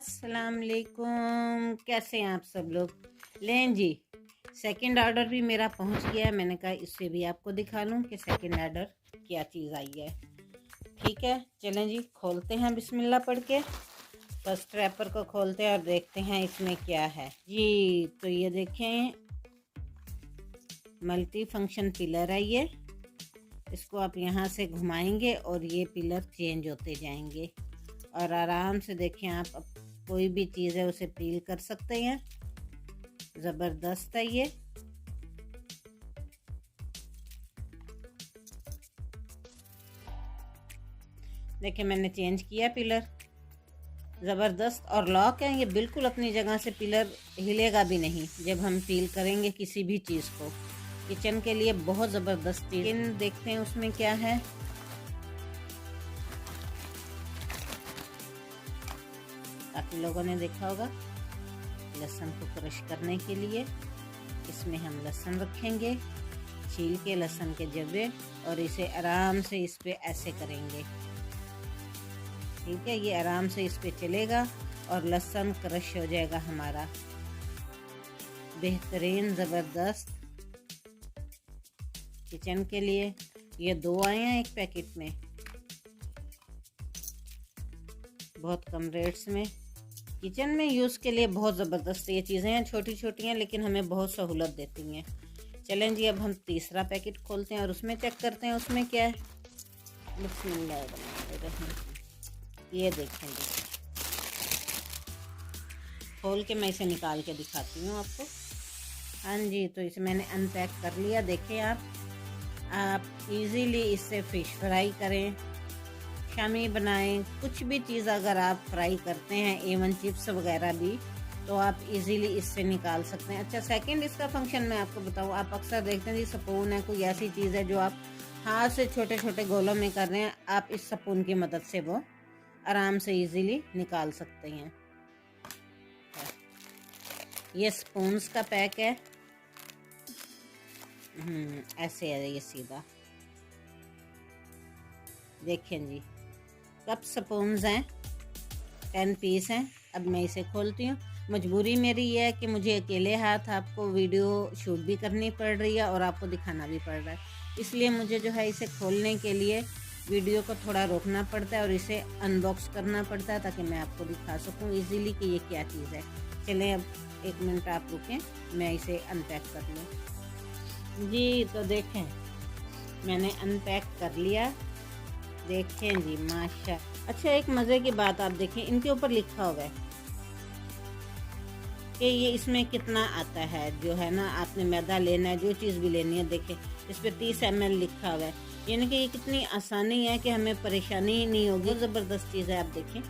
अस्सलाम वालेकुम, कैसे हैं आप सब लोग। लें जी, सेकंड ऑर्डर भी मेरा पहुंच गया है। मैंने कहा इससे भी आपको दिखा लूं कि सेकंड ऑर्डर क्या चीज़ आई है। ठीक है, चलें जी, खोलते हैं बिस्मिल्लाह पढ़ के। फर्स्ट रैपर को खोलते हैं और देखते हैं इसमें क्या है जी। तो ये देखें, मल्टी फंक्शन पिलर है ये। इसको आप यहाँ से घुमाएंगे और ये पिलर चेंज होते जाएंगे और आराम से देखें आप कोई भी चीज़ है उसे पील कर सकते हैं। ज़बरदस्त है ये। देखिए मैंने चेंज किया पिलर, ज़बरदस्त। और लॉक है ये, बिल्कुल अपनी जगह से पिलर हिलेगा भी नहीं जब हम पील करेंगे किसी भी चीज़ को। किचन के लिए बहुत ज़बरदस्त चीज़। देखते हैं उसमें क्या है। काफ़ी लोगों ने देखा होगा, लहसुन को क्रश करने के लिए इसमें हम लहसुन रखेंगे, छील के लहसुन के जब्बे, और इसे आराम से इस पे ऐसे करेंगे। ठीक है, ये आराम से इस पे चलेगा और लहसुन क्रश हो जाएगा हमारा। बेहतरीन ज़बरदस्त किचन के लिए। ये 2 आए हैं एक पैकेट में, बहुत कम रेट्स में। किचन में यूज़ के लिए बहुत ज़बरदस्त ये चीज़ें हैं। छोटी छोटी हैं लेकिन हमें बहुत सहूलत देती हैं। चलें जी, अब हम तीसरा पैकेट खोलते हैं और उसमें चेक करते हैं उसमें क्या है। बिस्मिल्लाह। ये देखें जी, खोल के मैं इसे निकाल के दिखाती हूँ आपको। हाँ जी, तो इसे मैंने अनपैक कर लिया। देखें आप इजीली इससे फ़िश फ्राई करें, शामी बनाएं, कुछ भी चीज़ अगर आप फ्राई करते हैं, एवन चिप्स वगैरह भी, तो आप इजीली इससे निकाल सकते हैं। अच्छा, सेकंड इसका फंक्शन मैं आपको बताऊं। आप अक्सर देखते हैं जी, स्पून है, कोई ऐसी चीज़ है जो आप हाथ से छोटे छोटे गोलों में कर रहे हैं, आप इस स्पून की मदद से वो आराम से इजीली निकाल सकते हैं। ये स्पून्स का पैक है। ऐसे है ये सीधा। देखें जी, कप स्पून्स हैं, 10 पीस हैं। अब मैं इसे खोलती हूँ। मजबूरी मेरी ये है कि मुझे अकेले हाथ आपको वीडियो शूट भी करनी पड़ रही है और आपको दिखाना भी पड़ रहा है, इसलिए मुझे जो है इसे खोलने के लिए वीडियो को थोड़ा रोकना पड़ता है और इसे अनबॉक्स करना पड़ता है ताकि मैं आपको दिखा सकूँ इजीली कि ये क्या चीज़ है। चलें, अब 1 मिनट आप रुकें, मैं इसे अनपैक कर लूँ जी। तो देखें, मैंने अनपैक कर लिया। देखें जी, माशा। अच्छा, एक मज़े की बात आप देखें, इनके ऊपर लिखा हुआ है कि ये इसमें कितना आता है। जो है ना, आपने मैदा लेना है, जो चीज़ भी लेनी है, देखें इस पर 30 ml लिखा हुआ है। यानी कि ये कितनी आसानी है कि हमें परेशानी ही नहीं होगी। ज़बरदस्त चीज़ है। आप देखें,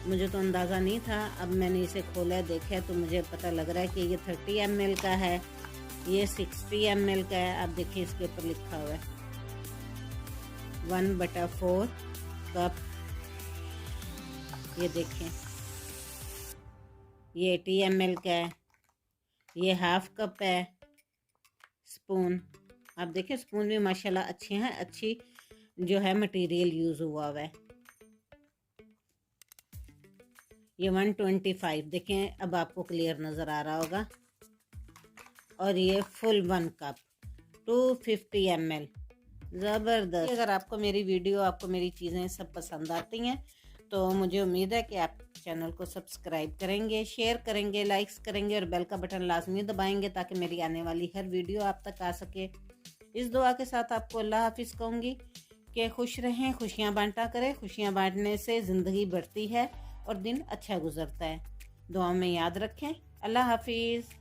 मुझे तो अंदाज़ा नहीं था, अब मैंने इसे खोला देखा तो मुझे पता लग रहा है कि ये 30 ml का है, ये 60 ml का है। आप देखिए इसके ऊपर लिखा हुआ है 1/4 कप। ये देखें, ये 80 ml का है, ये 1/2 कप है। स्पून आप देखें, स्पून भी माशाल्लाह अच्छे हैं, अच्छी जो है मटेरियल यूज़ हुआ है। ये 125, देखें अब आपको क्लियर नज़र आ रहा होगा। और ये फुल 1 कप 250 ml। ज़बरदस्त। अगर आपको मेरी वीडियो, आपको मेरी चीज़ें सब पसंद आती हैं तो मुझे उम्मीद है कि आप चैनल को सब्सक्राइब करेंगे, शेयर करेंगे, लाइक्स करेंगे और बेल का बटन लाजमी दबाएंगे ताकि मेरी आने वाली हर वीडियो आप तक आ सके। इस दुआ के साथ आपको अल्लाह हाफिज़ कहूँगी कि खुश रहें, खुशियाँ बांटा करें। खुशियाँ बांटने से ज़िंदगी बढ़ती है और दिन अच्छा गुजरता है। दुआ में याद रखें। अल्लाह हाफिज़।